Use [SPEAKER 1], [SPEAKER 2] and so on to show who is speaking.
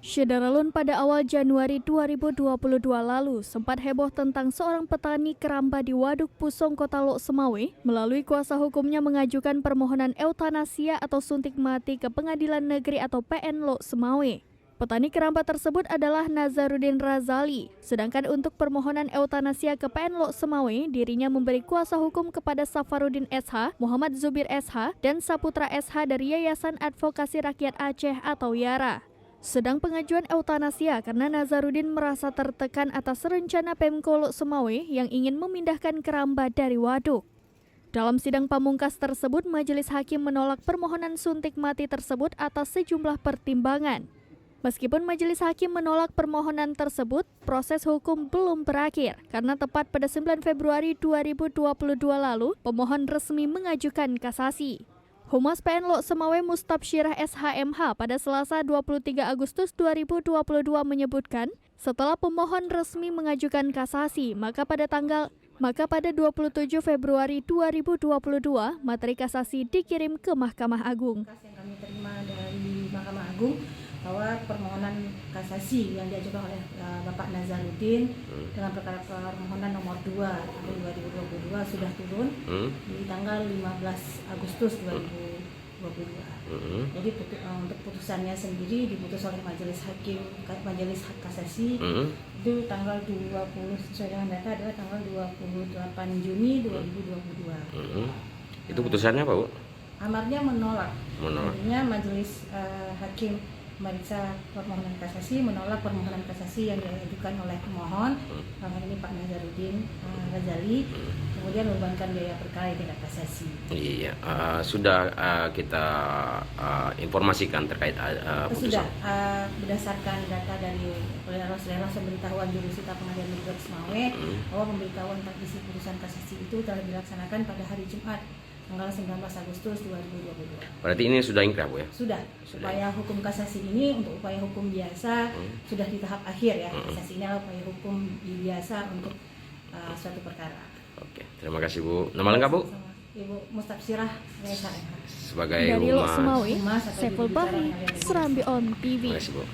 [SPEAKER 1] Syederalun pada awal Januari 2022 lalu sempat heboh tentang seorang petani keramba di Waduk Pusong, Kota Lok Semawe, melalui kuasa hukumnya mengajukan permohonan eutanasia atau suntik mati ke Pengadilan Negeri atau PN Lok Semawe. Petani keramba tersebut adalah Nazarudin Razali, sedangkan untuk permohonan eutanasia ke PN Lok Semawe, dirinya memberi kuasa hukum kepada Safarudin SH, Muhammad Zubir SH, dan Saputra SH dari Yayasan Advokasi Rakyat Aceh atau YARA. Sedang pengajuan eutanasia karena Nazarudin merasa tertekan atas rencana Pemko Lok Semawe yang ingin memindahkan keramba dari waduk. Dalam sidang pamungkas tersebut, majelis hakim menolak permohonan suntik mati tersebut atas sejumlah pertimbangan. Meskipun majelis hakim menolak permohonan tersebut, proses hukum belum berakhir karena tepat pada 9 Februari 2022 lalu, pemohon resmi mengajukan kasasi. Humas PN Lok Semawe Mustabsyirah SHMH pada Selasa 23 Agustus 2022 menyebutkan, setelah pemohon resmi mengajukan kasasi, maka pada 27 Februari 2022 materi kasasi dikirim ke Mahkamah Agung.
[SPEAKER 2] Yang kami terima dari Mahkamah Agung bahwa permohonan kasasi yang diajukan oleh Bapak Nazarudin dengan perkara permohonan nomor 2 tahun 2022 sudah turun di tanggal 15 Agustus 2022. Jadi untuk putusannya sendiri diputus oleh majelis hakim, majelis kasasi itu tanggal 20, sesuai dengan data adalah tanggal 28 Juni 2022.
[SPEAKER 3] Itu putusannya apa, Bu?
[SPEAKER 2] Amarnya menolak. Artinya majelis hakim memeriksa permohonan kasasi, menolak permohonan kasasi yang diajukan oleh pemohon, dalam ini Pak Nazarudin Razali, kemudian membebankan biaya perkara tindak kasasi.
[SPEAKER 3] Iya, sudah kita informasikan terkait putusan.
[SPEAKER 2] Sudah, berdasarkan data dari relos pemberitahuan jurusita Pengadilan Negeri Lok Semawe, bahwa pemberitahuan tentang isi putusan kasasi itu telah dilaksanakan pada hari Jumat, tanggal 19 Agustus 2022.
[SPEAKER 3] Berarti ini sudah ingkrah, Bu ya?
[SPEAKER 2] Sudah. Upaya hukum kasasi ini untuk upaya hukum biasa sudah di tahap akhir ya. Kasasi ini adalah upaya hukum biasa untuk suatu perkara.
[SPEAKER 3] Oke, terima kasih, Bu. Nama lengkap, Bu?
[SPEAKER 2] Ibu Mustabsyirah SHMH.
[SPEAKER 3] Sebagai
[SPEAKER 1] Dari Lok
[SPEAKER 3] Humas.
[SPEAKER 1] Semawe, Saiful Bahri, Serambi On TV.
[SPEAKER 3] Terima kasih, Bu.